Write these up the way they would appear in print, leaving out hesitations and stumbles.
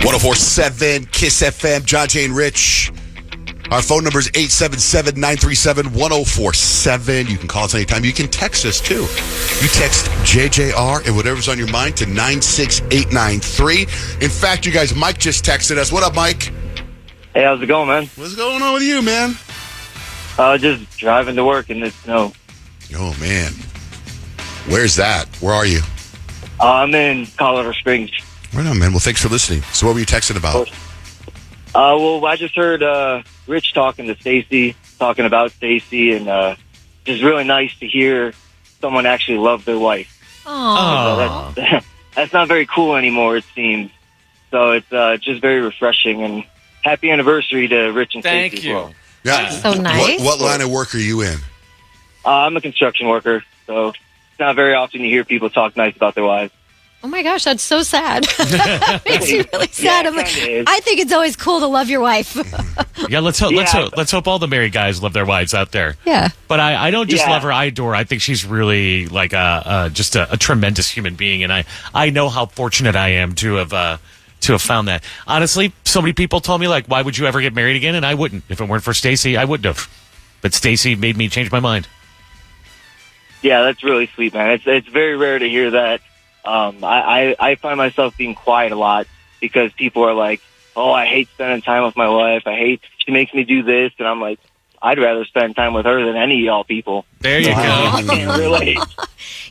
104.7 Kiss FM, John, Jane, Rich. Our phone number is 877-937-1047. You can call us anytime. You can text us, too. You text JJR and whatever's on your mind to 96893. In fact, you guys, Mike just texted us. What up, Mike? Hey, how's it going, man? What's going on with you, man? Just driving to work in the snow. Oh, man. Where's that? Where are you? I'm in Colorado Springs. Right on, man. Well, thanks for listening. So what were you texting about? Well, I just heard Rich talking to Stacy, talking about Stacy, and just really nice to hear someone actually love their wife. Aww. So that's not very cool anymore, it seems. So it's just very refreshing, and happy anniversary to Rich and Stacy as well. Yeah. So nice. What line of work are you in? I'm a construction worker, so it's not very often you hear people talk nice about their wives. Oh my gosh, that's so sad. Makes me really sad. Yeah, I'm like, is. I think it's always cool to love your wife. Yeah, let's hope all the married guys love their wives out there. Yeah. But I don't just Yeah. love her, I adore her. I think she's really like just a tremendous human being, and I know how fortunate I am to have found that. Honestly, so many people told me, like, why would you ever get married again? And I wouldn't. If it weren't for Stacy, I wouldn't have. But Stacy made me change my mind. Yeah, that's really sweet, man. It's very rare to hear that. I find myself being quiet a lot because people are like, oh, I hate spending time with my wife. She makes me do this. And I'm like, I'd rather spend time with her than any of y'all people. There you go. I can't relate.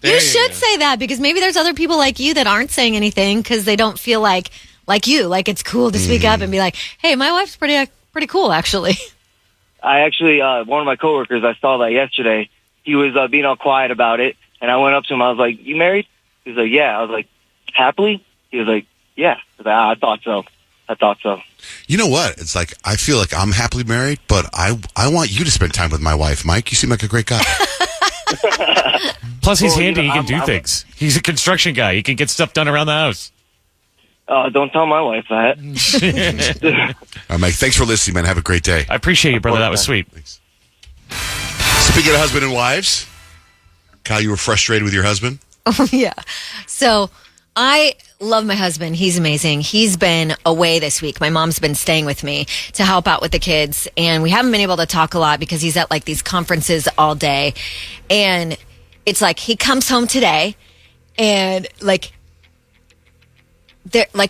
You should say that because maybe there's other people like you that aren't saying anything because they don't feel like you. Like it's cool to speak up and be like, hey, my wife's pretty cool, actually. I actually, one of my coworkers, I saw that yesterday. He was being all quiet about it. And I went up to him. I was like, you married? He was like, yeah. I was like, happily? He was like, yeah. I was like, I thought so. You know what? It's like, I feel like I'm happily married, but I want you to spend time with my wife, Mike. You seem like a great guy. Plus, he's handy. You know, he can do things. He's a construction guy. He can get stuff done around the house. Don't tell my wife that. All right, Mike, thanks for listening, man. Have a great day. I appreciate you, brother. That was sweet. Thanks. Speaking of husband and wives, Kyle, you were frustrated with your husband? Oh, yeah. So I love my husband. He's amazing. He's been away this week. My mom's been staying with me to help out with the kids. And we haven't been able to talk a lot because he's at like these conferences all day. And it's like he comes home today and like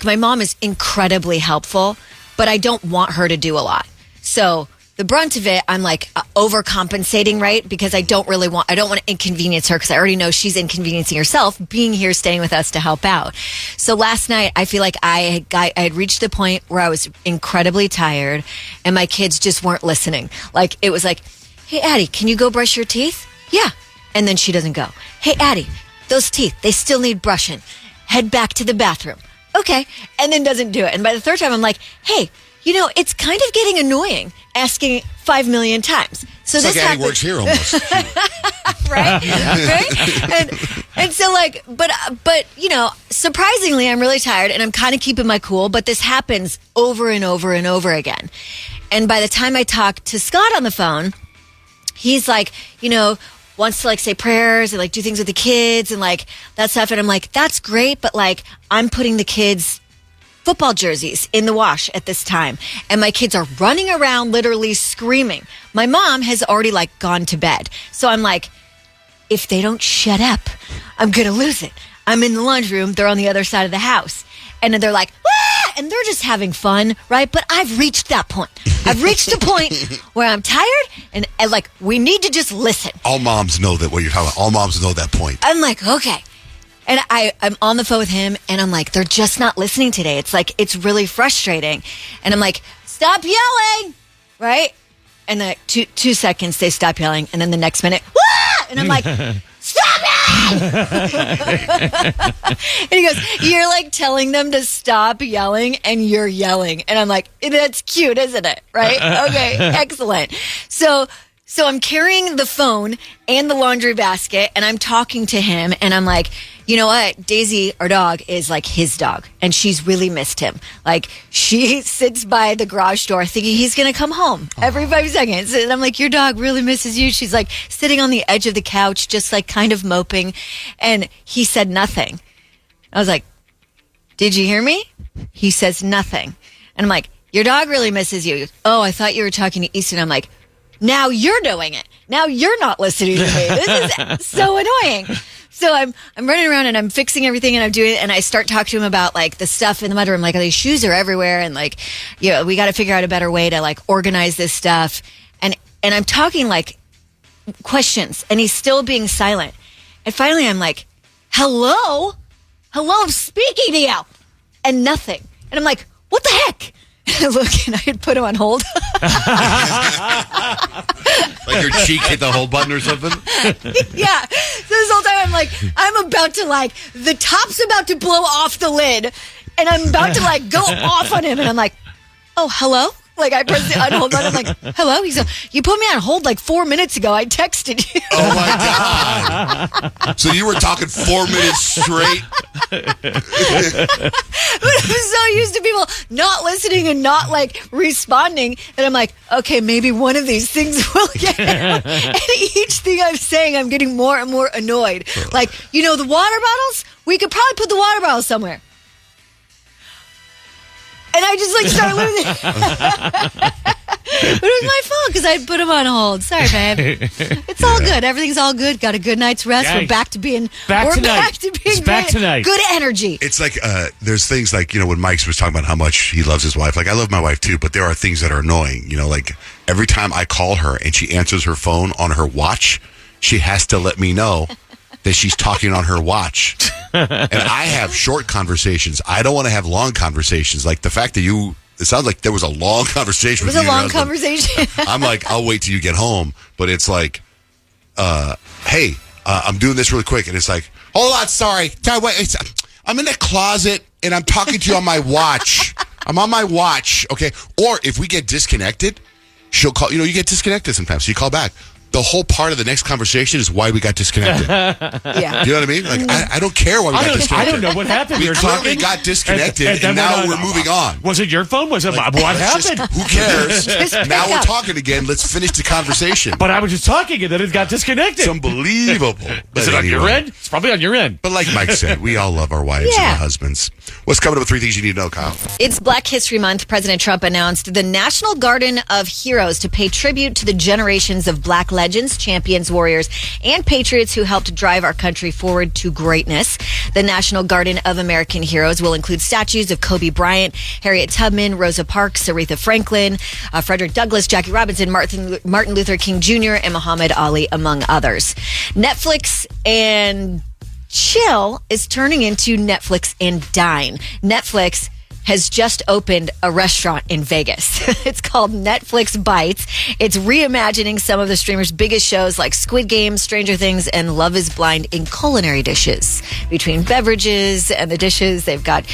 my mom is incredibly helpful, but I don't want her to do a lot. So the brunt of it, I'm like overcompensating, right? Because I don't want to inconvenience her because I already know she's inconveniencing herself being here, staying with us to help out. So last night, I feel like I had reached the point where I was incredibly tired and my kids just weren't listening. Like it was like, hey, Addie, can you go brush your teeth? Yeah. And then she doesn't go. Hey, Addie, those teeth, they still need brushing. Head back to the bathroom. Okay. And then doesn't do it. And by the third time, I'm like, hey, you know, it's kind of getting annoying asking 5 million times. So it's this like Addie works here almost. right? Right? And so like, but you know, surprisingly, I'm really tired and I'm kind of keeping my cool, but this happens over and over and over again. And by the time I talk to Scott on the phone, he's like, you know, wants to like say prayers and like do things with the kids and like that stuff. And I'm like, that's great. But like, I'm putting the kids' football jerseys in the wash at this time. And my kids are running around literally screaming. My mom has already like gone to bed. So I'm like, if they don't shut up, I'm going to lose it. I'm in the laundry room. They're on the other side of the house. And then they're like, ah! And they're just having fun, right? But I've reached that point. I've reached a point where I'm tired and like, we need to just listen. All moms know that what you're talking about. All moms know that point. I'm like, okay. And I'm on the phone with him and I'm like, they're just not listening today. It's like, it's really frustrating. And I'm like, stop yelling, right? And then 2 seconds, they stop yelling. And then the next minute, wah! And I'm like, stop it! And he goes, you're like telling them to stop yelling and you're yelling. And I'm like, that's cute, isn't it? Right? Okay, excellent. So I'm carrying the phone and the laundry basket and I'm talking to him and I'm like, you know what? Daisy, our dog, is like his dog and she's really missed him. Like she sits by the garage door thinking he's going to come home every 5 seconds. And I'm like, your dog really misses you. She's like sitting on the edge of the couch, just like kind of moping. And he said nothing. I was like, Did you hear me? He says nothing. And I'm like, your dog really misses you. Oh, I thought you were talking to Easton. I'm like, now you're doing it. Now you're not listening to me. This is so annoying. So I'm running around and I'm fixing everything and I'm doing it. And I start talking to him about like the stuff in the mudroom. Like, these shoes are everywhere. And like, we got to figure out a better way to like organize this stuff. And I'm talking like questions and he's still being silent. And finally I'm like, hello, I'm speaking to you. And nothing. And I'm like, what the heck? And I look and I had put him on hold. Like your cheek hit the hold button or something? Yeah. So this whole time I'm like, I'm about to like, the top's about to blow off the lid. And I'm about to like go off on him. And I'm like, oh, hello? Like I pressed the unhold button. I'm like, hello? He's like, you put me on hold like 4 minutes ago. I texted you. Oh my God. So you were talking 4 minutes straight? But I'm so used to people not listening and not like responding. And I'm like, okay, maybe one of these things will get out. And each thing I'm saying, I'm getting more and more annoyed. Like, the water bottles? We could probably put the water bottles somewhere. And I just like started losing. But it was my fault because I put him on hold. Sorry, babe. It's all good. Everything's all good. Got a good night's rest. Yeah. We're back to being back tonight. Back tonight. Good energy. It's like there's things like, when Mike was talking about how much he loves his wife. Like, I love my wife too, but there are things that are annoying. Like every time I call her and she answers her phone on her watch, she has to let me know that she's talking on her watch. And I have short conversations. I don't want to have long conversations. Like the fact that it sounds like there was a long conversation with you. It was a long conversation. I'm like, I'll wait till you get home. But it's like, hey, I'm doing this really quick. And it's like, hold on, sorry. Wait, I'm in the closet and I'm talking to you on my watch. I'm on my watch, okay? Or if we get disconnected, she'll call. You get disconnected sometimes, so you call back. The whole part of the next conversation is why we got disconnected. Yeah. You know what I mean? Like, I don't care why we got disconnected. I don't know what happened. We clearly got disconnected, and now we're moving on. Was it your phone? Was it what happened? Who cares? Now we're talking again. Let's finish the conversation. But I was just talking, and then it got disconnected. It's unbelievable. Is it on your end? It's probably on your end. But like Mike said, we all love our wives and our husbands. What's coming up with 3 things you need to know, Kyle? It's Black History Month. President Trump announced the National Garden of Heroes to pay tribute to the generations of Black legends, champions, warriors, and patriots who helped drive our country forward to greatness. The National Garden of American Heroes will include statues of Kobe Bryant, Harriet Tubman, Rosa Parks, Aretha Franklin, Frederick Douglass, Jackie Robinson, Martin Luther King Jr., and Muhammad Ali, among others. Netflix and Chill is turning into Netflix and Dine. Netflix has just opened a restaurant in Vegas. It's called Netflix Bites. It's reimagining some of the streamer's biggest shows like Squid Game, Stranger Things, and Love is Blind in culinary dishes. Between beverages and the dishes, they've got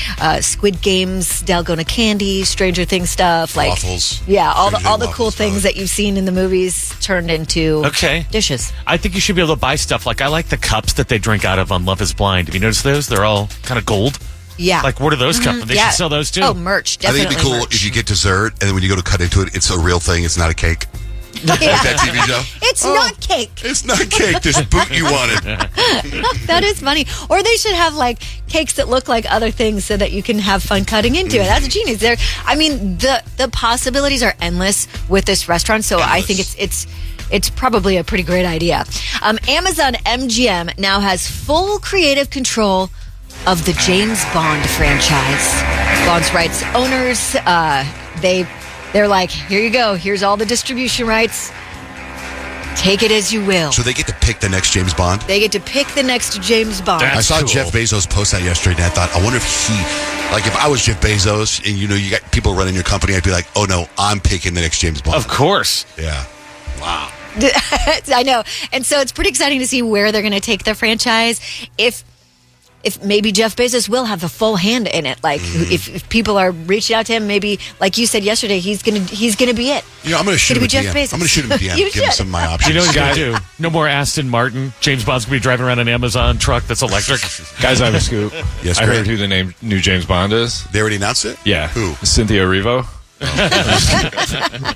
Squid Games, Dalgona candy, Stranger Things stuff. Like, waffles. Yeah, all the Stranger cool waffles, things that you've seen in the movies turned into dishes. I think you should be able to buy stuff. Like, I like the cups that they drink out of on Love is Blind. Have you noticed those? They're all kind of gold. Yeah. Like, what are those cups? They should sell those too. Oh, merch. I Definitely. think it'd be cool merch. if you get dessert and then when you go to cut into it, it's a real thing. It's not a cake. Like that TV show. It's not cake. It's not cake. This boot you wanted. That is funny. Or they should have like cakes that look like other things so that you can have fun cutting into it. That's genius. I mean, the possibilities are endless with this restaurant. So I think it's probably a pretty great idea. Amazon MGM now has full creative control of the James Bond franchise. Bond's rights owners, they're like, here you go. Here's all the distribution rights. Take it as you will. So they get to pick the next James Bond? They get to pick the next James Bond. I saw cool. Jeff Bezos post that yesterday, and I thought, I wonder if if I was Jeff Bezos, and you got people running your company, I'd be like, oh no, I'm picking the next James Bond. Of course. Yeah. Wow. I know. And so it's pretty exciting to see where they're going to take the franchise. If maybe Jeff Bezos will have the full hand in it, like if people are reaching out to him, maybe like you said yesterday, he's gonna be it. I'm gonna shoot him a Jeff DM. Bezos. I'm gonna shoot him a DM. Give him some of my options. You know what you gotta do? No more Aston Martin. James Bond's gonna be driving around an Amazon truck that's electric. Guys, I have a scoop. Yes, I great. heard who the new James Bond is. They already announced it? Yeah. Who? Cynthia Erivo.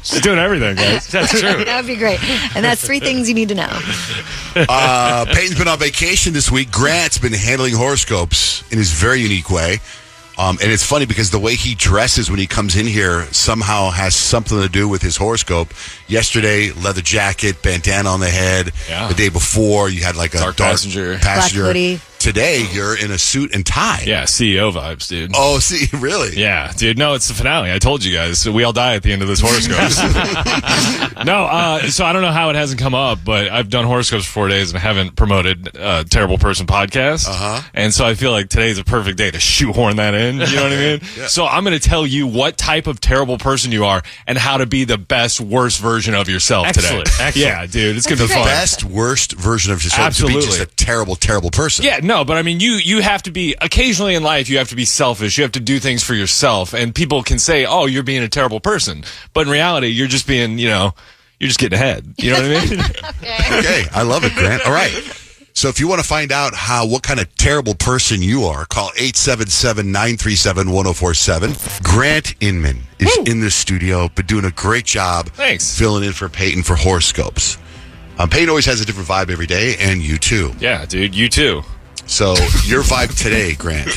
She's doing everything, guys. That's true. That would be great. And that's 3 things you need to know. Peyton's been on vacation this week. Grant's been handling horoscopes in his very unique way. And it's funny because the way he dresses when he comes in here somehow has something to do with his horoscope. Yesterday, leather jacket, bandana on the head. Yeah. The day before, you had like a dark passenger. Black hoodie. Today, you're in a suit and tie. Yeah, CEO vibes, dude. Oh, see, really? Yeah, dude. No, it's the finale. I told you guys. We all die at the end of this horoscopes. No, so I don't know how it hasn't come up, but I've done horoscopes for 4 days and haven't promoted Terrible Person podcast. And so I feel like today's a perfect day to shoehorn that in. You know what I mean? Yeah. So I'm going to tell you what type of terrible person you are and how to be the best, worst version of yourself Excellent. today. Excellent. Yeah, dude. It's going to be The fun. best, worst version of yourself to be just Absolutely. a terrible, terrible person. Yeah, no, but I mean, you have to be, occasionally in life, you have to be selfish. You have to do things for yourself. And people can say, oh, you're being a terrible person. But in reality, you're just being, you're just getting ahead. You know what I mean? Okay, I love it, Grant. All right. So if you want to find out what kind of terrible person you are, call 877-937-1047. Grant Inman is in the studio, but doing a great job Thanks. filling in for Peyton for horoscopes. Peyton always has a different vibe every day, and you too. Yeah, dude, you too. So your vibe today, Grant.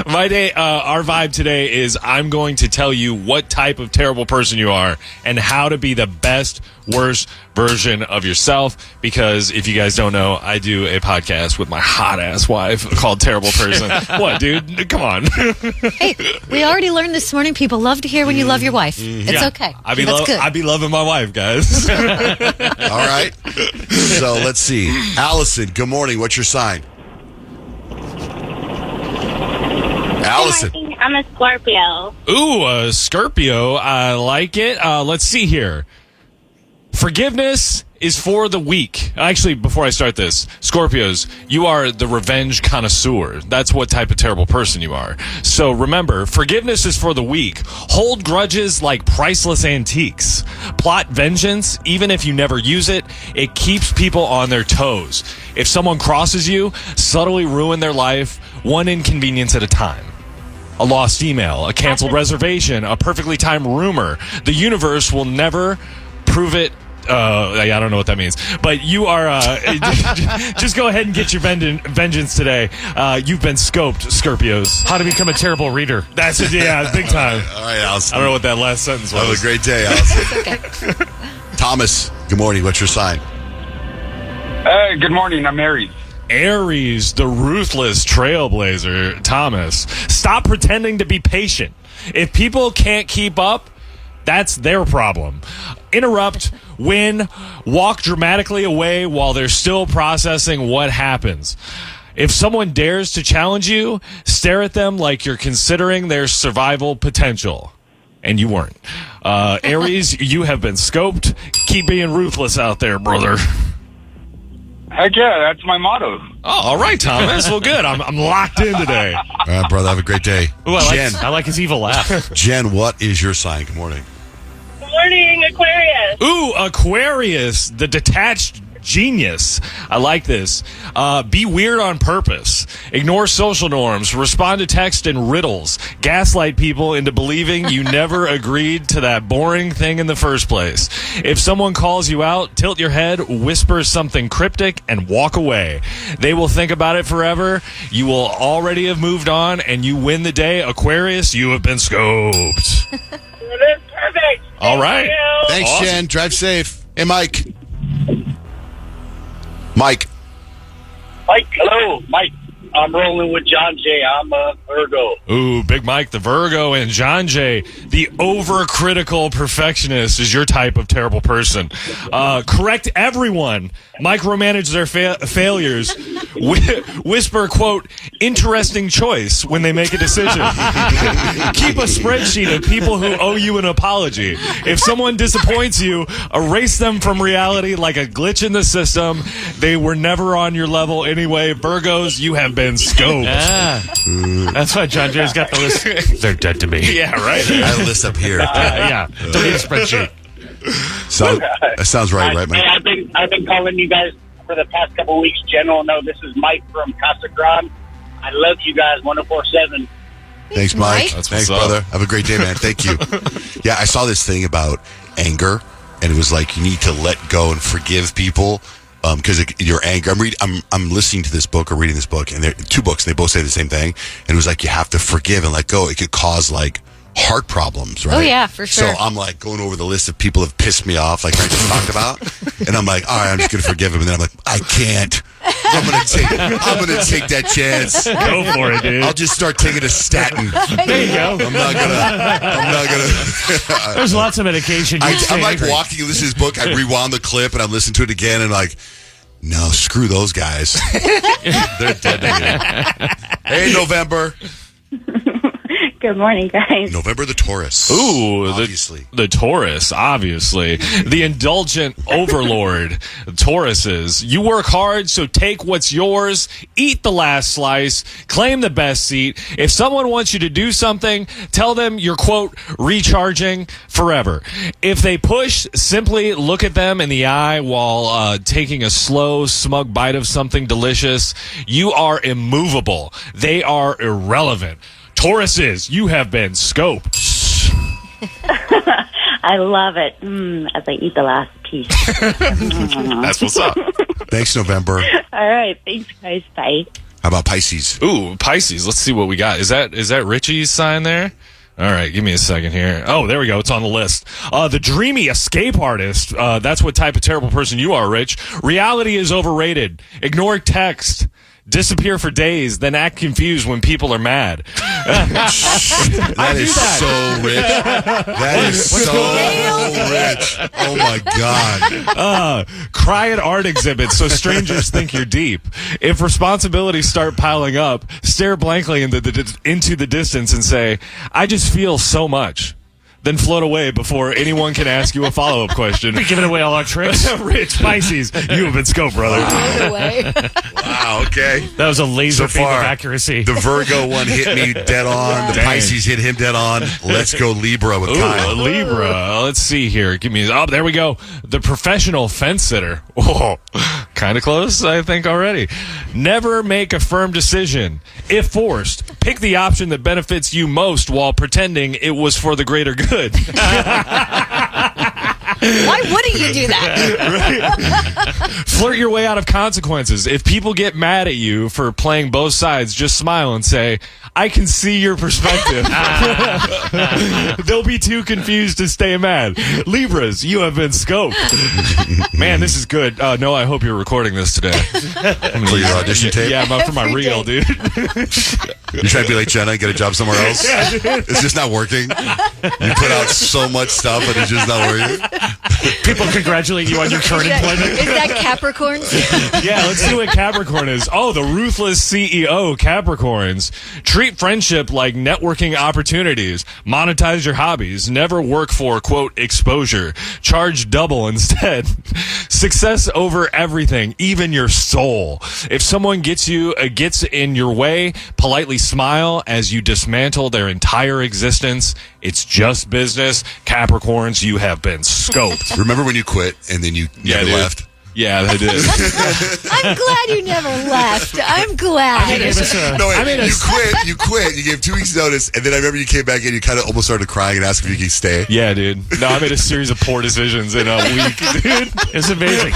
My day, our vibe today is I'm going to tell you what type of terrible person you are and how to be the best, worst version of yourself. Because if you guys don't know, I do a podcast with my hot ass wife called Terrible Person. What, dude? Come on. Hey, we already learned this morning. People love to hear when you love your wife. It's okay. I be That's good. I be loving my wife, guys. All right. So let's see. Allison, good morning. What's your sign? Allison. I'm a Scorpio. Ooh, Scorpio. I like it. Let's see here. Forgiveness is for the weak. Actually, before I start this, Scorpios, you are the revenge connoisseur. That's what type of terrible person you are. So remember, forgiveness is for the weak. Hold grudges like priceless antiques. Plot vengeance, even if you never use it. It keeps people on their toes. If someone crosses you, subtly ruin their life, one inconvenience at a time. A lost email, a canceled reservation, a perfectly timed rumor. The universe will never prove it. I don't know what that means, but you are. Just go ahead and get your vengeance today. You've been scoped, Scorpios. How to become a terrible reader. That's it. Yeah, big time. All right, Allison. I don't know what that last sentence was. Have a great day, Allison. Thomas, good morning. What's your sign? Good morning. I'm Aries. Aries, the ruthless trailblazer, Thomas. Stop pretending to be patient. If people can't keep up, that's their problem. Interrupt, win, walk dramatically away while they're still processing what happens. If someone dares to challenge you, stare at them like you're considering their survival potential. And you weren't. Aries, you have been scoped. Keep being ruthless out there, brother. Heck yeah, that's my motto. Oh, all right, Thomas. Well, good. I'm locked in today. All right, brother. Have a great day. Ooh, Jen, I like his evil laugh. Jen, what is your sign? Good morning. Good morning, Aquarius. Ooh, Aquarius, the detached genius. I like this. Be weird on purpose. Ignore social norms. Respond to text in riddles. Gaslight people into believing you never agreed to that boring thing in the first place. If someone calls you out, tilt your head, whisper something cryptic, and walk away. They will think about it forever. You will already have moved on, and you win the day. Aquarius, you have been scoped. That's perfect. All right. Thanks, Awesome. Jen. Drive safe. Hey, Mike. Mike. Mike, hello, Mike. I'm rolling with John Jay. I'm a Virgo. Ooh, Big Mike, the Virgo, and John Jay, the overcritical perfectionist, is your type of terrible person. Correct everyone. Micromanage their failures. Whisper, quote, interesting choice when they make a decision. Keep a spreadsheet of people who owe you an apology. If someone disappoints you, erase them from reality like a glitch in the system. They were never on your level anyway. Virgos, you have been scoped. That's why John Jay's got the list. They're dead to me. Yeah, right. I have a list up here. Yeah. Don't need a spreadsheet. That sounds right, Mike? I've been calling you guys for the past couple of weeks. General, no, this is Mike from Casa Grande. I love you guys 104.7. Thanks, Mike. That's Thanks, what's up. brother. Have a great day, man. Thank you. Yeah, I saw this thing about anger, and it was like you need to let go and forgive people because you're angry. I'm listening to this book or reading this book, and they're two books, and they both say the same thing. And it was like, you have to forgive and let go. It could cause like heart problems, right? Oh, yeah, for sure. So I'm like going over the list of people who have pissed me off, like I just talked about, and I'm like, all right, I'm just gonna forgive him, and then I'm like, I can't. I'm gonna take that chance. Go for it, dude. I'll just start taking a statin. There you go. I'm not gonna. There's lots of medication. I'm like walking and listening to this book. I rewound the clip and I listened to it again and like, no, screw those guys. They're dead to me. Hey, November. Good morning, guys. November the Taurus. Ooh, obviously. The Taurus, obviously. The indulgent overlord, Tauruses. You work hard, so take what's yours, eat the last slice, claim the best seat. If someone wants you to do something, tell them you're, quote, recharging forever. If they push, simply look at them in the eye while taking a slow, smug bite of something delicious. You are immovable. They are irrelevant. Tauruses, you have been scoped. I love it. As I eat the last piece. That's what's up. Thanks, November. All right. Thanks, guys. Bye. How about Pisces? Ooh, Pisces. Let's see what we got. Is that Richie's sign there? All right, give me a second here. Oh, there we go. It's on the list. The dreamy escape artist. That's what type of terrible person you are, Rich. Reality is overrated. Ignore text. Disappear for days, then act confused when people are mad. That is so rich. That is so rich. Oh my God. Cry at art exhibits so strangers think you're deep. If responsibilities start piling up, stare blankly into the distance and say, I just feel so much. Then float away before anyone can ask you a follow-up question. We're giving away all our tricks. Rich, Pisces, you have been scoped, brother. Wow, okay. That was a laser So beam of far, accuracy. The Virgo one hit me dead on. The Dang. Pisces hit him dead on. Let's go Libra with Ooh, Kyle. Libra. Let's see here. Oh, there we go. The professional fence sitter. Oh, kind of close, I think, already. Never make a firm decision. If forced, pick the option that benefits you most while pretending it was for the greater good. Why wouldn't you do that? Flirt your way out of consequences. If people get mad at you for playing both sides, just smile and say, I can see your perspective. They'll be too confused to stay mad. Libras, you have been scoped. Man, this is good. No, I hope you're recording this today. For your audition tape? Yeah, for my reel, dude. You trying to be like Jenna and get a job somewhere else? It's just not working. You put out so much stuff, but it's just not working. People congratulate you on your current employment. Is that Capricorn? Yeah, let's see what Capricorn is. Oh, the ruthless CEO, Capricorns. Treat friendship like networking opportunities. Monetize your hobbies. Never work for, quote, exposure. Charge double instead. Success over everything, even your soul. If someone gets in your way, politely smile as you dismantle their entire existence. It's just business. Capricorns, you have been scoped. Remember when you quit and then you never dude. left? Yeah, they did. I'm glad you never left. I'm glad. No, wait, you quit. You gave 2 weeks notice, and then I remember you came back and you kind of almost started crying and asked if you could stay. Yeah, dude. No, I made a series of poor decisions in a week, dude. It's amazing.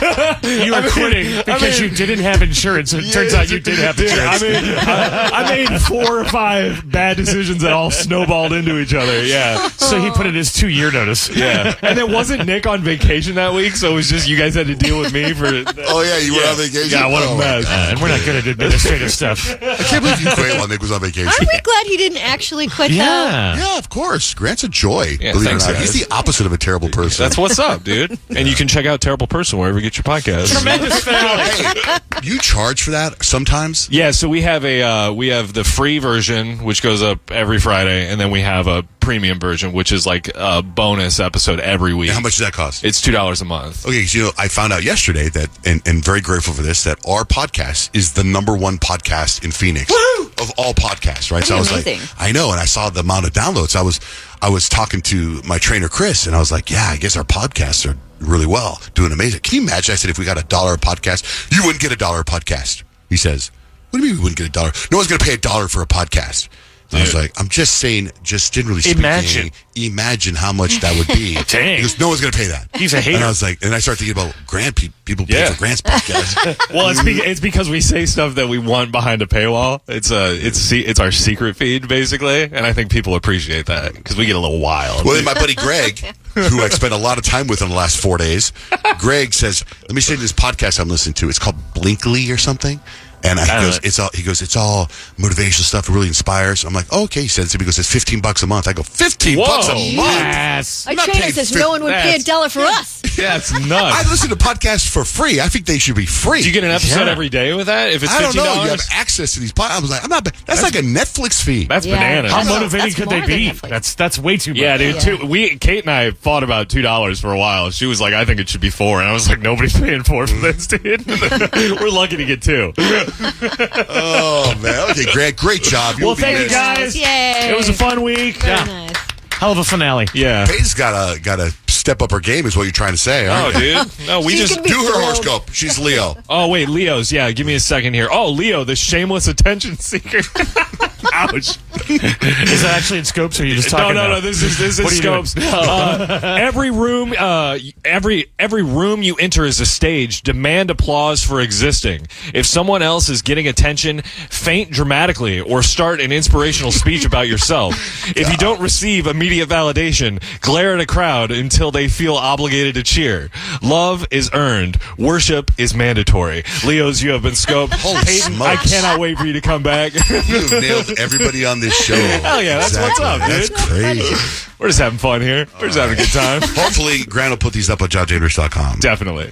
You were quitting because you didn't have insurance. It turns out you did have insurance. I made 4 or 5 bad decisions that all snowballed into each other. Yeah. So he put in his 2-year notice. Yeah. And then wasn't Nick on vacation that week, so it was just you guys had to deal with me for... Oh, yeah, you were on vacation? Yeah, what a mess. And we're not good at administrative stuff. I can't believe you quit while Nick was on vacation. Aren't we glad he didn't actually quit, though? Yeah. Yeah, of course. Grant's a joy. Yeah, believe it or thanks, not. guys. He's the opposite of a terrible person. That's what's up, dude. And you can check out Terrible Person wherever you get your podcasts. Tremendous finale. Hey, you charge for that sometimes? Yeah, so we have the free version, which goes up every Friday, and then we have a premium version, which is like a bonus episode every week. And how much does that cost? It's $2 a month. Okay, so I found out yesterday that, and very grateful for this, that our podcast is the #1 podcast in Phoenix. Woo! Of all podcasts, right? That'd So I be was amazing. like, I know, and I saw the amount of downloads. I was talking to my trainer, Chris, and I was like, yeah, I guess our podcasts are really well, doing amazing. Can you imagine? I said, if we got $1 a podcast, you wouldn't get $1 a podcast. He says, what do you mean we wouldn't get $1? No one's going to pay $1 for a podcast. I was like, I'm just saying, just generally speaking, imagine how much that would be. Dang. He goes, no one's going to pay that. He's a hater. And I was like, and I started thinking about people pay for Grant's podcast. Well, it's because we say stuff that we want behind a paywall. It's our secret feed basically, and I think people appreciate that because we get a little wild. Well, then my buddy Greg, who I spent a lot of time with in the last 4 days, Greg says, let me say this podcast I'm listening to. It's called Blinkly or something. And he goes, it's all motivational stuff. It really inspires. I'm like, oh, okay. He says, he goes, it's $15 a month. I go, $15 a month? Yes. Our trainer says no one would pay $1 for us. Yeah, it's nuts. I listen to podcasts for free. I think they should be free. Do you get an episode every day with that? If it's $15? I don't know. You have access to these podcasts. I was like, that's like a Netflix fee. That's bananas. How motivating could they be? That's way too much. Yeah, dude. Kate and I fought about $2 for a while. She was like, I think it should be $4, and I was like, nobody's paying $4 for this, dude. We're lucky to get 2. Oh man! Okay, Grant, great job. Well, thank you guys. Yay! It was a fun week. Very nice. Hell of a finale. Yeah. Paige's got to step up her game, is what you're trying to say. Oh, Dude. No, we She's just gonna be Do her thrilled. horoscope. She's Leo. Oh, wait, Leo's. Yeah, give me a second here. Oh, Leo, the shameless attention seeker. Ouch. Is that actually in Scopes, or are you just talking? No. This is What are you doing? Scopes. Every room, every room you enter is a stage. Demand applause for existing. If someone else is getting attention, faint dramatically or start an inspirational speech about yourself. If you don't receive immediate validation, glare at a crowd until they feel obligated to cheer. Love is earned. Worship is mandatory. Leos, you have been scoped. Holy Peyton, smokes. I cannot wait for you to come back. You've nailed everybody on this show. Hell yeah, that's what's up, dude. That's crazy. We're just having fun here. We're just having a good time. Hopefully, Grant will put these up on JJR.com. Definitely.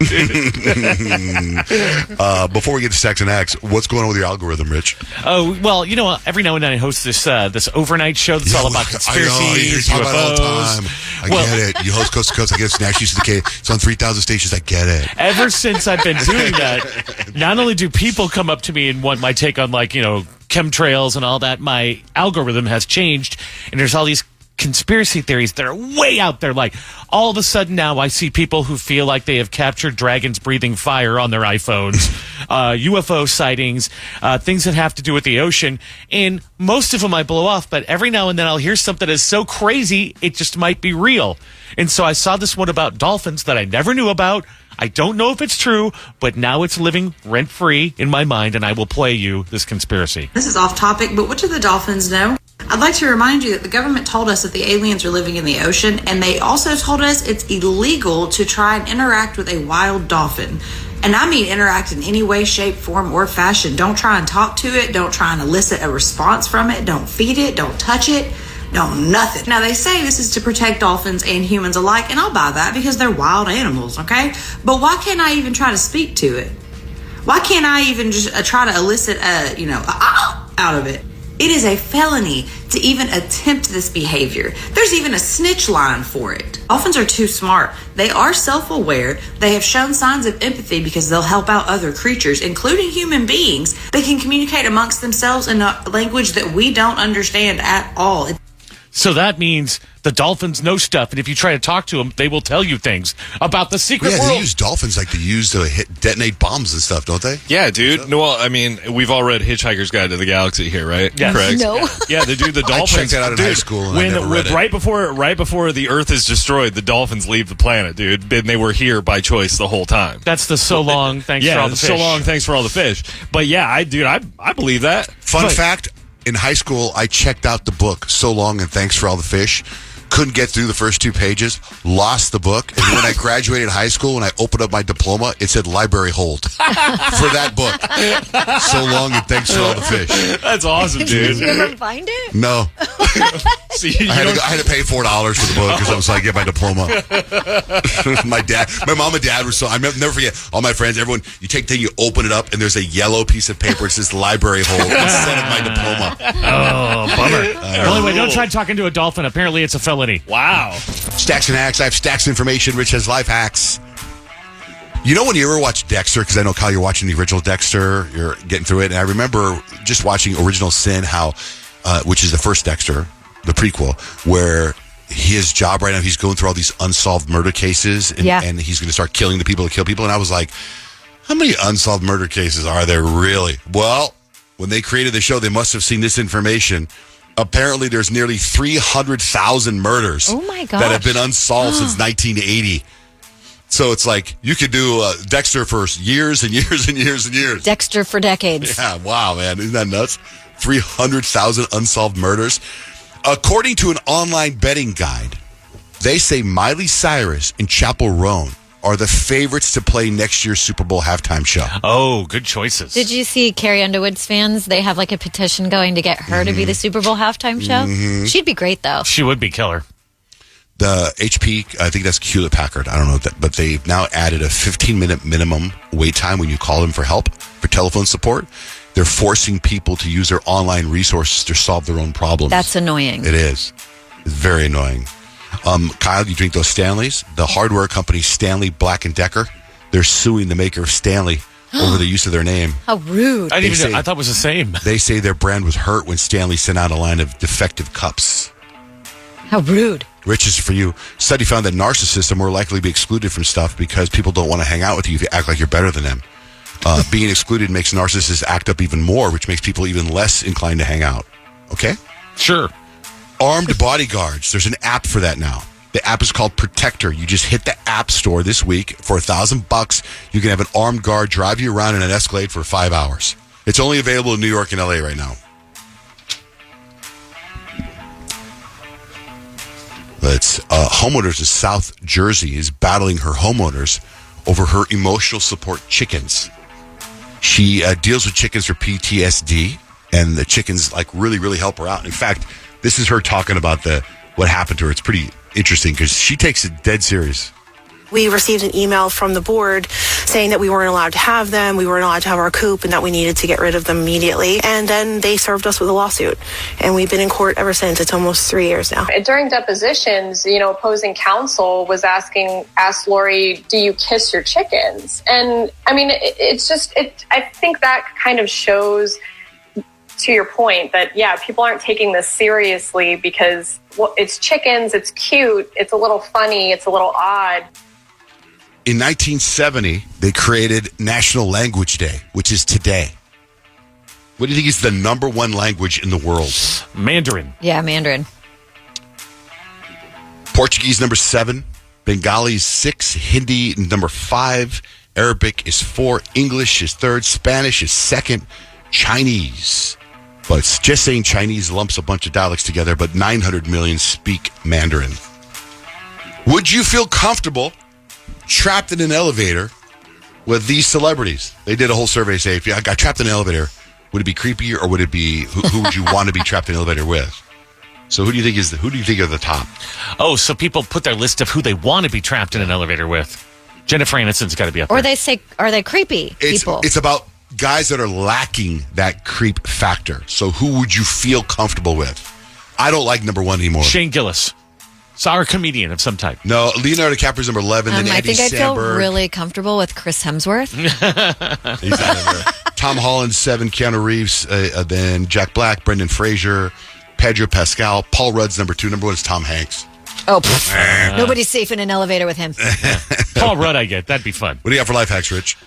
Before we get to Stacks and Acts, what's going on with your algorithm, Rich? Oh, well, you know what? Every now and then I host this overnight show that's all about conspiracies, I know, you talk about it all the UFOs. time. I get it. You host Coast to Coast. I get Snacks Used to the K. It's on 3,000 stations. I get it. Ever since I've been doing that, not only do people come up to me and want my take on, like, chemtrails and all that, my algorithm has changed, and there's all these conspiracy theories that are way out there. Like, all of a sudden now I see people who feel like they have captured dragons breathing fire on their iPhones, UFO sightings, things that have to do with the ocean, and most of them I blow off, but every now and then I'll hear something that's so crazy it just might be real. And so I saw this one about dolphins that I never knew about. I don't know if it's true, but now it's living rent-free in my mind, and I will play you this conspiracy. This is off topic, but what do the dolphins know? I'd like to remind you that the government told us that the aliens are living in the ocean, and they also told us it's illegal to try and interact with a wild dolphin. And I mean interact in any way, shape, form, or fashion. Don't try and talk to it. Don't try and elicit a response from it. Don't feed it. Don't touch it. No, nothing. Now, they say this is to protect dolphins and humans alike, and I'll buy that because they're wild animals, okay? But why can't I even try to speak to it? Why can't I even just try to elicit out of it? It is a felony to even attempt this behavior. There's even a snitch line for it. Dolphins are too smart. They are self-aware. They have shown signs of empathy because they'll help out other creatures, including human beings. They can communicate amongst themselves in a language that we don't understand at all. So that means the dolphins know stuff, and if you try to talk to them, they will tell you things about the secret Yeah, world. they use dolphins like they use to detonate bombs and stuff, don't they? Yeah, dude. No, well, I mean, we've all read Hitchhiker's Guide to the Galaxy here, right? Yes. Correct? No. Yeah, the dolphins. checked that out in high school and I never read it. Right before the Earth is destroyed, the dolphins leave the planet, dude. And they were here by choice the whole time. That's the so long, thanks for all the fish. so long, thanks for all the fish. But yeah, I believe that. Fun fact, in high school, I checked out the book So Long and Thanks for All the Fish. Couldn't get through the first 2 pages, lost the book, and when I graduated high school, when I opened up my diploma, it said library hold for that book. So Long and Thanks for All the Fish. That's awesome, Did dude. you ever find it? No. See, I had to pay $4 for the book because I was like, get my diploma. my mom and dad were so, I'll never forget, all my friends, everyone, you take the thing, you open it up, and there's a yellow piece of paper. It says library hold instead of my diploma. Oh, bummer. Well, anyway, don't try talking to a dolphin. Apparently, it's a felony. Wow. Stacks and hacks. I have stacks information. Rich has life hacks. You know when you ever watch Dexter, because I know, Kyle, you're watching the original Dexter, you're getting through it, and I remember just watching Original Sin, how, which is the first Dexter, the prequel, where his job right now, he's going through all these unsolved murder cases, and he's going to start killing the people that kill people, and I was like, how many unsolved murder cases are there really? Well, when they created the show, they must have seen this information. Apparently, there's nearly 300,000 murders Oh my that have gosh. been unsolved since 1980. So it's like you could do Dexter for years and years and years and years. Dexter for decades. Yeah, wow, man. Isn't that nuts? 300,000 unsolved murders. According to an online betting guide, they say Miley Cyrus and Chappell Roan are the favorites to play next year's Super Bowl halftime show. Oh, good choices. Did you see Carrie Underwood's fans? They have like a petition going to get her to be the Super Bowl halftime show. She'd be great, though. She would be killer. The HP, I think that's Hewlett Packard. I don't know that, but they've now added a 15-minute minimum wait time when you call them for help, for telephone support. They're forcing people to use their online resources to solve their own problems. That's annoying. It is. It's very annoying. Kyle, you drink those Stanleys? The hardware company Stanley Black & Decker, they're suing the maker of Stanley over the use of their name. How rude. I didn't They even know. say- I thought it was the same. They say their brand was hurt when Stanley sent out a line of defective cups. How rude. Riches for you. Study found that narcissists are more likely to be excluded from stuff because people don't want to hang out with you if you act like you're better than them. Being excluded makes narcissists act up even more, which makes people even less inclined to hang out. Okay? Sure. Armed bodyguards. There's an app for that now. The app is called Protector. You just hit the app store this week for $1,000. You can have an armed guard drive you around in an Escalade for 5 hours. It's only available in New York and LA right now. It's homeowners in South Jersey is battling her homeowners over her emotional support chickens. She deals with chickens for PTSD, and the chickens like really, really help her out. In fact, this is her talking about what happened to her. It's pretty interesting because she takes it dead serious. We received an email from the board saying that we weren't allowed to have them, we weren't allowed to have our coop, and that we needed to get rid of them immediately. And then they served us with a lawsuit. And we've been in court ever since. It's almost 3 years now. During depositions, opposing counsel was asked Lori, do you kiss your chickens? And I mean, I think that kind of shows, to your point, that, yeah, people aren't taking this seriously because it's chickens, it's cute, it's a little funny, it's a little odd. In 1970, they created National Language Day, which is today. What do you think is the number one language in the world? Mandarin. Yeah, Mandarin. Portuguese, number 7. Bengali is 6. Hindi, number 5. Arabic is 4. English is 3rd. Spanish is 2nd. Chinese. But it's just saying Chinese lumps a bunch of dialects together, but 900 million speak Mandarin. Would you feel comfortable trapped in an elevator with these celebrities? They did a whole survey say, if you got trapped in an elevator, would it be creepy or would it be, who would you want to be trapped in an elevator with? So who do you think are the top? Oh, so people put their list of who they want to be trapped in an elevator with. Jennifer Aniston's got to be up Or there. they say, are they creepy people? It's about guys that are lacking that creep factor. So who would you feel comfortable with? I don't like number 1 anymore. Shane Gillis. Sour comedian of some type. No, Leonardo DiCaprio's number 11. Then I Andy think I'd feel Samberg. really comfortable with Chris Hemsworth. He's not in there. Tom Holland, 7. Keanu Reeves. Then Jack Black, Brendan Fraser, Pedro Pascal. Paul Rudd's number 2. Number 1 is Tom Hanks. Oh, nobody's safe in an elevator with him. Paul Rudd, I get. That'd be fun. What do you got for life hacks, Rich?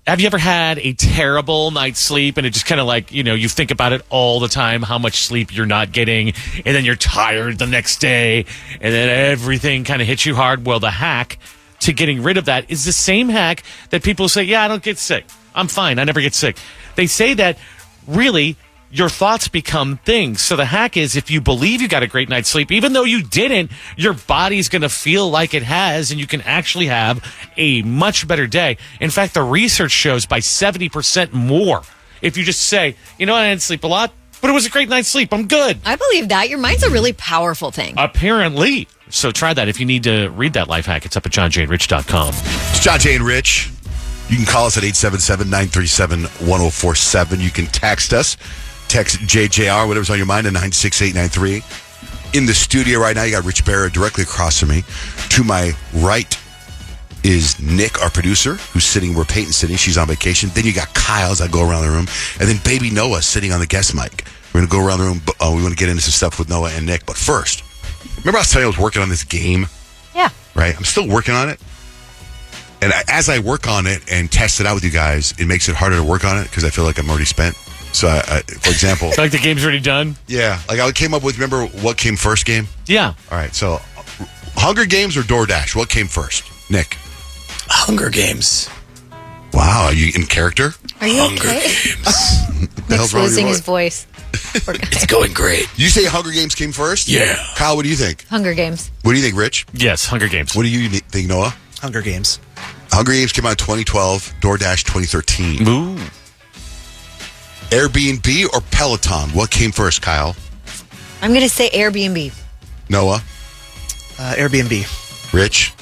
Have you ever had a terrible night's sleep and it just kind of like, you think about it all the time, how much sleep you're not getting, and then you're tired the next day, and then everything kind of hits you hard? Well, the hack to getting rid of that is the same hack that people say, yeah, I don't get sick. I'm fine. I never get sick. They say that really your thoughts become things. So the hack is if you believe you got a great night's sleep, even though you didn't, your body's going to feel like it has, and you can actually have a much better day. In fact, the research shows by 70% more. If you just say, I didn't sleep a lot, but it was a great night's sleep. I'm good. I believe that. Your mind's a really powerful thing. Apparently. So try that. If you need to read that life hack, it's up at johnjanerich.com. It's John Jay and Rich. You can call us at 877-937-1047. You can text us. Text JJR, whatever's on your mind, at 96893. In the studio right now, you got Rich Barrett directly across from me. To my right is Nick, our producer, who's sitting where Peyton's sitting. She's on vacation. Then you got Kyle as I go around the room. And then baby Noah sitting on the guest mic. We're going to go around the room. We want to get into some stuff with Noah and Nick. But first, remember I was telling you I was working on this game? Yeah. Right? I'm still working on it. And as I work on it and test it out with you guys, it makes it harder to work on it because I feel like I'm already spent. So, for example, Like the game's already done? yeah, like I came up with. Remember what came first? Game. Yeah. All right. So, Hunger Games or DoorDash? What came first? Nick. Hunger Games. Wow, are you in character? Are you okay? The hell's Nick's wrong with losing your his voice. It's going great. You say Hunger Games came first? Yeah. Kyle, what do you think? Hunger Games. What do you think, Rich? Yes, Hunger Games. What do you think, Noah? Hunger Games. Hunger Games came out in 2012, DoorDash 2013. Ooh. Airbnb or Peloton? What came first, Kyle? I'm going to say Airbnb. Noah? Airbnb. Rich?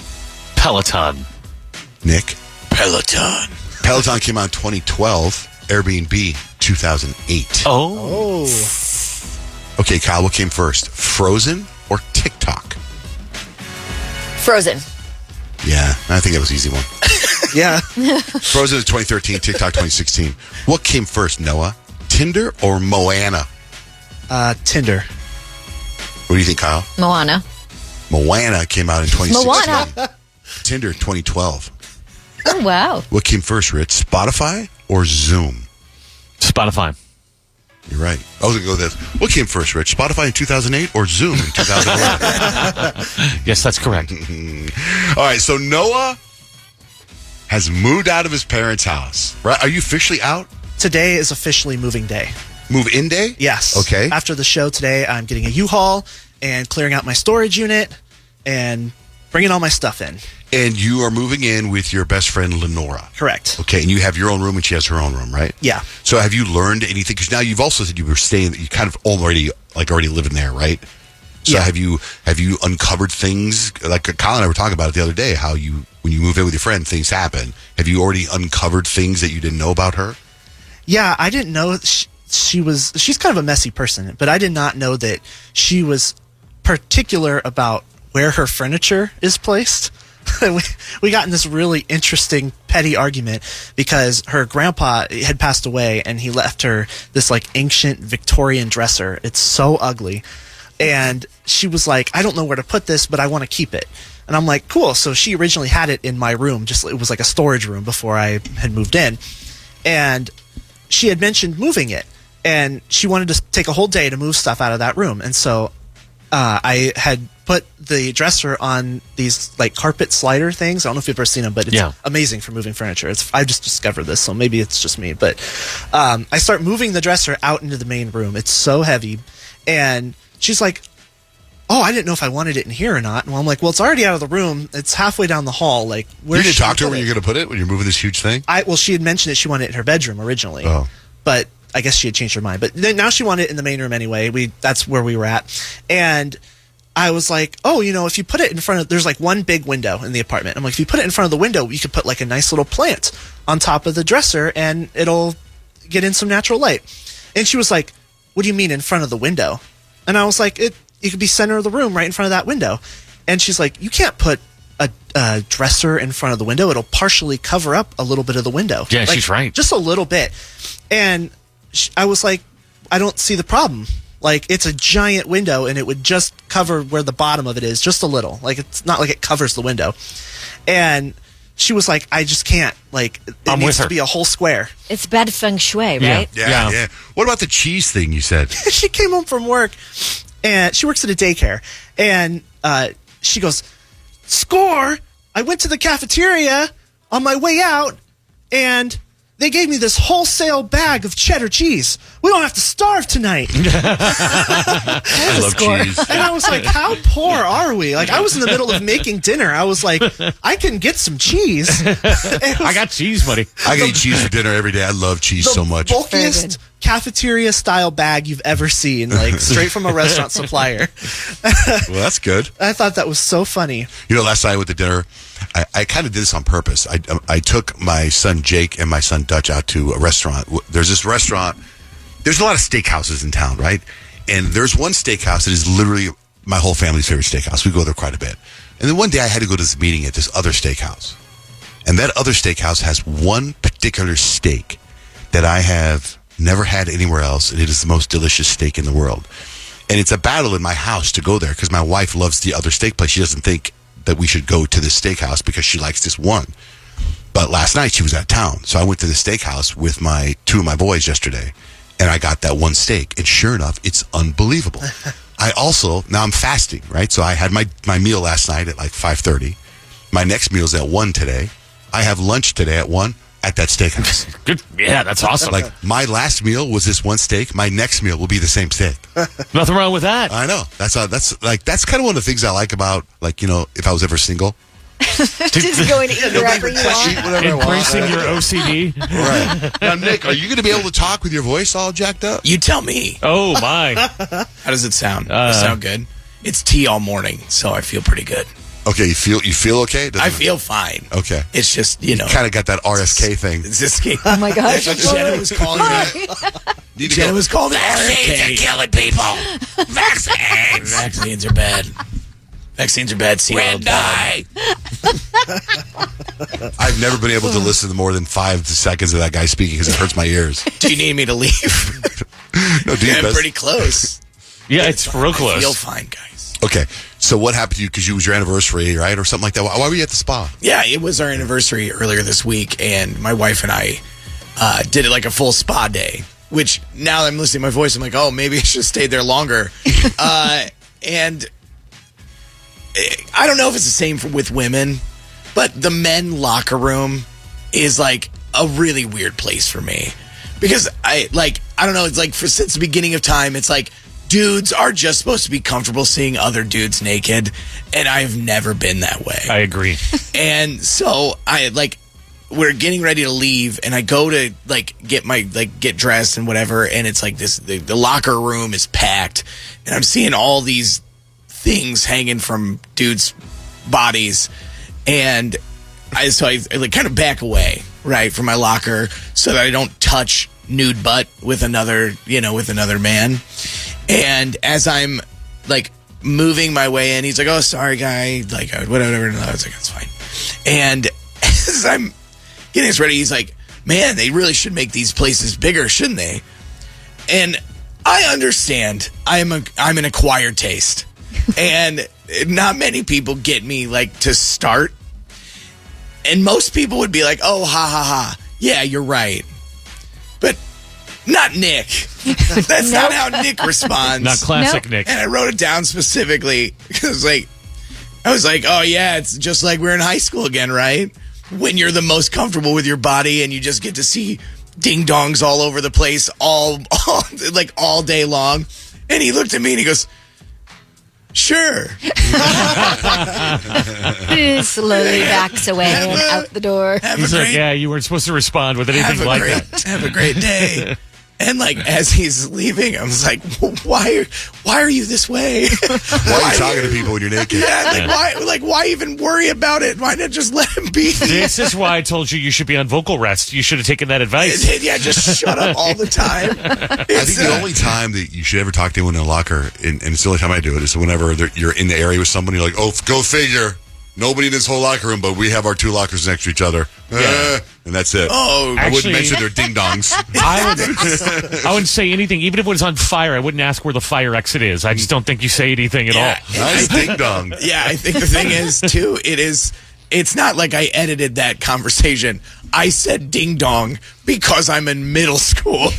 Peloton. Nick? Peloton. Peloton came out in 2012, Airbnb 2008. Oh. Okay, Kyle, what came first? Frozen or TikTok? Frozen. Yeah, I think that was an easy one. Yeah. Frozen is 2013, TikTok 2016. What came first, Noah? Tinder or Moana? Tinder. What do you think, Kyle? Moana. Moana came out in 2016. Moana. Tinder 2012. Oh, wow. What came first, Rich? Spotify or Zoom? Spotify. You're right. I was going to go with this. What came first, Rich? Spotify in 2008 or Zoom in 2008? Yes, that's correct. All right, so Noah has moved out of his parents' house. Right? Are you officially out? Today is officially moving day. Move-in day? Yes. Okay. After the show today, I'm getting a U-Haul and clearing out my storage unit and bringing all my stuff in. And you are moving in with your best friend, Lenora. Correct. Okay, and you have your own room and she has her own room, right? Yeah. So have you learned anything? Because now you've also said you were staying, you kind of already living there, right? So Yeah. have you uncovered things, like Colin and I were talking about it the other day, how when you move in with your friend, things happen. Have you already uncovered things that you didn't know about her? Yeah, I didn't know she's kind of a messy person, but I did not know that she was particular about where her furniture is placed. We got in this really interesting petty argument because her grandpa had passed away and he left her this like ancient Victorian dresser. It's so ugly. And she was like, I don't know where to put this, but I want to keep it. And I'm like, cool. So she originally had it in my room. It was like a storage room before I had moved in. And she had mentioned moving it. And she wanted to take a whole day to move stuff out of that room. And so I had put the dresser on these like carpet slider things. I don't know if you've ever seen them, but it's amazing for moving furniture. I just discovered this, so maybe it's just me. But I start moving the dresser out into the main room. It's so heavy. And she's like, oh, I didn't know if I wanted it in here or not. And I'm like, well, it's already out of the room. It's halfway down the hall. Like, where you didn't talk to her when you're going to put it, when you're moving this huge thing? Well, she had mentioned that she wanted it in her bedroom originally. Oh. But I guess she had changed her mind. But then now she wanted it in the main room anyway. That's where we were at. And I was like, oh, if you put it in front of, there's like one big window in the apartment. I'm like, if you put it in front of the window, you could put like a nice little plant on top of the dresser and it'll get in some natural light. And she was like, what do you mean in front of the window? And I was like, it could be center of the room right in front of that window. And she's like, you can't put a dresser in front of the window. It'll partially cover up a little bit of the window. Yeah, like, she's right. Just a little bit. And I was like, I don't see the problem. Like, it's a giant window, and it would just cover where the bottom of it is, just a little. Like, it's not like it covers the window. And she was like, I just can't. Like, it needs to be a whole square. It's bad feng shui, right? Yeah. What about the cheese thing you said? She came home from work, and she works at a daycare. And she goes, Score! I went to the cafeteria on my way out, and they gave me this wholesale bag of cheddar cheese. We don't have to starve tonight. I love cheese. And I was like, how poor are we? Like, I was in the middle of making dinner. I was like, I can get some cheese. I got cheese, buddy. I can eat cheese for dinner every day. I love cheese so much. Bulkiest cafeteria style bag you've ever seen, like straight from a restaurant supplier. Well, that's good. I thought that was so funny. Last night with the dinner, I kind of did this on purpose. I took my son Jake and my son Dutch out to a restaurant. There's this restaurant. There's a lot of steakhouses in town, right? And there's one steakhouse that is literally my whole family's favorite steakhouse. We go there quite a bit. And then one day I had to go to this meeting at this other steakhouse. And that other steakhouse has one particular steak that I have never had anywhere else. And it is the most delicious steak in the world. And it's a battle in my house to go there because my wife loves the other steak place. She doesn't think that we should go to this steakhouse because she likes this one. But last night she was out of town. So I went to the steakhouse with two of my boys yesterday. and I got that one steak. And sure enough, it's unbelievable. I also, now I'm fasting, right? So I had my meal last night at like 5:30. My next meal's at 1 today. I have lunch today at 1 at that steakhouse. Good. Yeah, that's awesome. Like, my last meal was this one steak. My next meal will be the same steak. Nothing wrong with that. I know. That's kind of one of the things I like about, like, if I was ever single. Just going to eat wherever you want. Embracing your OCD. Right. Now, Nick, are you going to be able to talk with your voice all jacked up? You tell me. Oh, my. How does it sound? Does it sound good? It's tea all morning, so I feel pretty good. Okay, you feel okay? I feel fine. Okay. It's just, kind of got that RFK thing. It's just, Oh my gosh. That's what Jenna was calling it. Jenna was calling it RFK. Killing people. Vaccines. Vaccines are bad. Vaccines are bad. Red dye. I've never been able to listen to more than 5 seconds of that guy speaking because it hurts my ears. Do you need me to leave? No, do you I'm pretty close. Yeah, it's real close. I feel fine, guys. Okay, so what happened to you? Because it was your anniversary, right, or something like that. Why were you at the spa? Yeah, it was our anniversary earlier this week, and my wife and I did it like a full spa day. Which now I'm listening to my voice, I'm like, oh, maybe I should have stayed there longer. And I don't know if it's the same with women, but the men locker room is like a really weird place for me because I don't know. It's like since the beginning of time, it's like dudes are just supposed to be comfortable seeing other dudes naked, and I've never been that way. I agree. And so we're getting ready to leave, and I go to get dressed and whatever, and it's like the locker room is packed, and I'm seeing all these things hanging from dudes' bodies, and I kind of back away, right, from my locker so that I don't touch nude butt with another man. And as I'm moving my way in, he's like, "Oh, sorry, guy," whatever. And I was like, "That's fine." And as I'm getting this ready, he's like, "Man, they really should make these places bigger, shouldn't they?" And I understand. I'm an acquired taste. And not many people get me to start. And most people would be like, oh, ha, ha, ha. Yeah, you're right. But not Nick. That's not how Nick responds. Not classic Nick. And I wrote it down specifically because I was like, oh, yeah, it's just like we're in high school again, right? When you're the most comfortable with your body and you just get to see ding-dongs all over the place all day long. And he looked at me and he goes, sure. Slowly backs away and out the door. He's like, yeah, you weren't supposed to respond with anything like that. Have a great day. And as he's leaving, I was like, why are you this way? Why are you talking to people when you're naked? Yeah, why even worry about it? Why not just let him be? This is why I told you should be on vocal rest. You should have taken that advice. Yeah, just shut up all the time. I think the only time that you should ever talk to anyone in a locker, and it's the only time I do it, is whenever you're in the area with somebody, you're like, oh, go figure. Nobody in this whole locker room, but we have our 2 lockers next to each other. And that's it. Oh, I wouldn't mention their ding-dongs. I wouldn't say anything. Even if it was on fire, I wouldn't ask where the fire exit is. I just don't think you say anything at all. Nice ding-dong. Yeah, I think the thing is, too, it's not like I edited that conversation. I said ding-dong because I'm in middle school.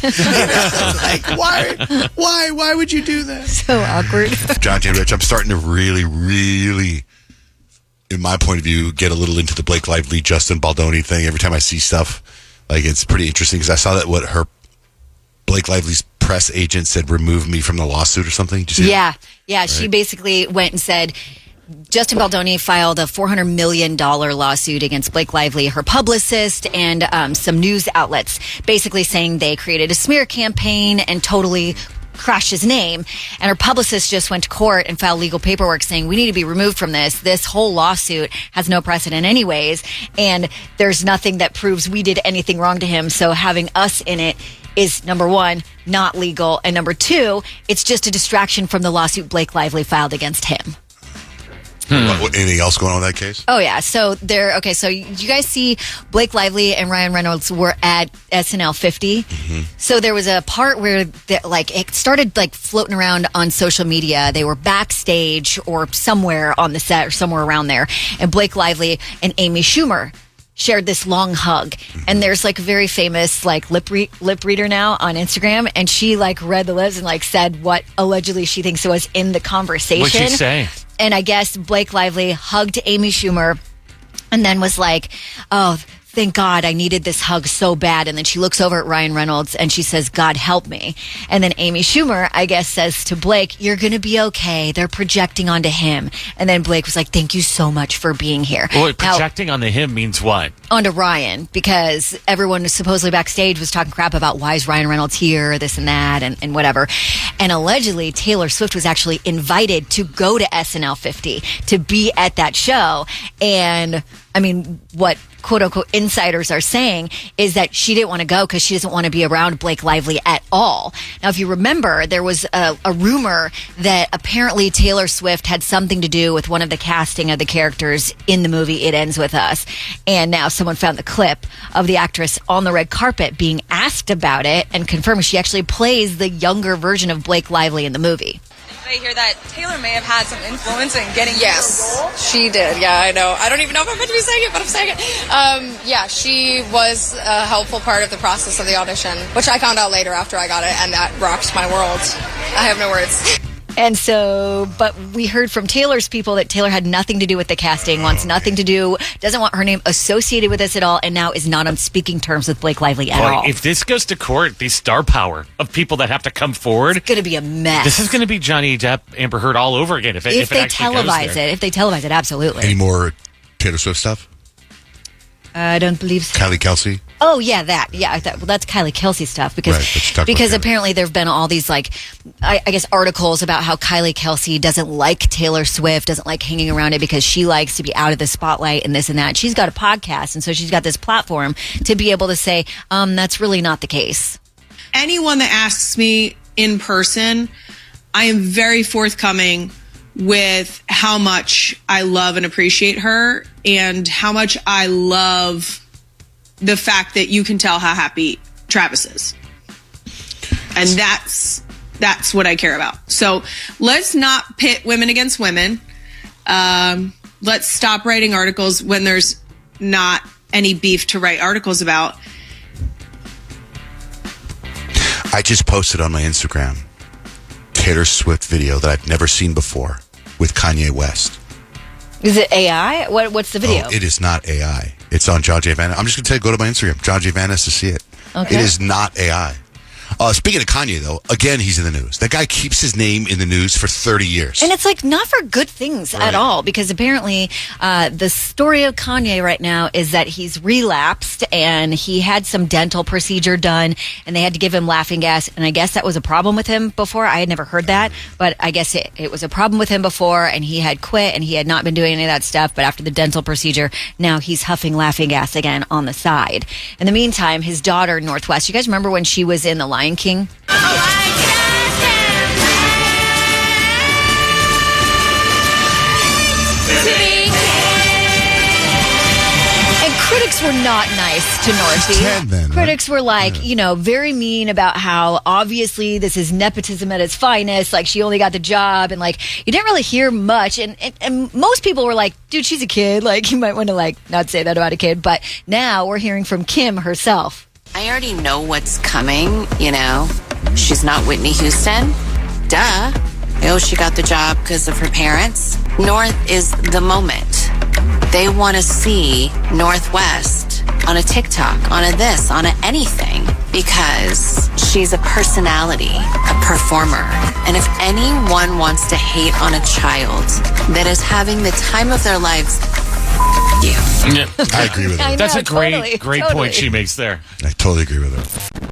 Why would you do that? So awkward. John and Rich, I'm starting to really, really, in my point of view, get a little into the Blake Lively, Justin Baldoni thing. Every time I see stuff, it's pretty interesting because I saw that Blake Lively's press agent said remove me from the lawsuit or something. Did you see that? Yeah. Right. She basically went and said Justin Baldoni filed a $400 million lawsuit against Blake Lively, her publicist, and some news outlets, basically saying they created a smear campaign and totally crashed his name. And her publicist just went to court and filed legal paperwork saying we need to be removed from this. This whole lawsuit has no precedent anyways, and there's nothing that proves we did anything wrong to him. So having us in it is, number one, not legal, and number two, it's just a distraction from the lawsuit Blake Lively filed against him. Anything else going on in that case? Oh, yeah. So so you guys see Blake Lively and Ryan Reynolds were at SNL 50. Mm-hmm. So there was a part where it started floating around on social media. They were backstage or somewhere on the set or somewhere around there. And Blake Lively and Amy Schumer shared this long hug, and there's like a very famous like lip reader now on Instagram, and she like read the lips and like said what allegedly she thinks was in the conversation. What'd she say? And I guess Blake Lively hugged Amy Schumer and then was like, oh, thank God, I needed this hug so bad. And then she looks over at Ryan Reynolds and she says, God help me. And then Amy Schumer, I guess, says to Blake, you're going to be okay. They're projecting onto him. And then Blake was like, thank you so much for being here. Well, projecting onto him means what? Onto Ryan, because everyone supposedly backstage was talking crap about why is Ryan Reynolds here, this and that, and whatever. And allegedly, Taylor Swift was actually invited to go to SNL 50 to be at that show. And I mean, what quote unquote insiders are saying is that she didn't want to go because she doesn't want to be around Blake Lively at all. Now, if you remember, there was a rumor that apparently Taylor Swift had something to do with one of the casting of the characters in the movie It Ends With Us. And now someone found the clip of the actress on the red carpet being asked about it and confirmed she actually plays the younger version of Blake Lively in the movie. I hear that Taylor may have had some influence in getting the role. She did. Yeah, I know. I don't even know if I'm meant to be saying it, but I'm saying it. Yeah, she was a helpful part of the process of the audition, which I found out later after I got it, and that rocked my world. I have no words. And so, but we heard from Taylor's people that Taylor had nothing to do with the casting, wants nothing to do, doesn't want her name associated with this at all, and now is not on speaking terms with Blake Lively at all. If this goes to court, the star power of people that have to come forward, it's going to be a mess. This is going to be Johnny Depp, Amber Heard all over again. If they televise it, if they televise it, absolutely. Any more Taylor Swift stuff? I don't believe so. Kylie Kelsey? Oh, yeah, that. Yeah, well, that's Kylie Kelsey stuff because apparently there have been all these, like, I guess, articles about how Kylie Kelsey doesn't like Taylor Swift, doesn't like hanging around it because she likes to be out of the spotlight and this and that. She's got a podcast, and so she's got this platform to be able to say, that's really not the case. Anyone that asks me in person, I am very forthcoming with how much I love and appreciate her and how much I love the fact that you can tell how happy Travis is. And that's what I care about. So let's not pit women against women. Let's stop writing articles when there's not any beef to write articles about. I just posted on my Instagram Taylor Swift video that I've never seen before with Kanye West. Is it AI? What's the video? Oh, it is not AI. It's on John J. Van. I'm just going to tell you, go to my Instagram, John J. Van Ness, to see it. Okay. It is not AI. Speaking of Kanye, though, again, he's in the news. That guy keeps his name in the news for 30 years. And it's like not for good things at all, because apparently the story of Kanye right now is that he's relapsed and he had some dental procedure done and they had to give him laughing gas. And I guess that was a problem with him before. I had never heard that, but I guess it was a problem with him before, and he had quit and he had not been doing any of that stuff. But after the dental procedure, now he's huffing laughing gas again on the side. In the meantime, his daughter, Northwest, you guys remember when she was in The Lion King? And critics were not nice to Northie. Critics were like, very mean about how obviously this is nepotism at its finest. Like, she only got the job, and like, you didn't really hear much. And most people were like, dude, she's a kid. Like, you might want to like not say that about a kid. But now we're hearing from Kim herself. I already know what's coming, She's not Whitney Houston. Duh. She got the job because of her parents. North is the moment. They want to see Northwest on a TikTok, on a this, on a anything, because she's a personality, a performer. And if anyone wants to hate on a child that is having the time of their lives, you. I agree with her. That's a great point she makes there. I totally agree with her.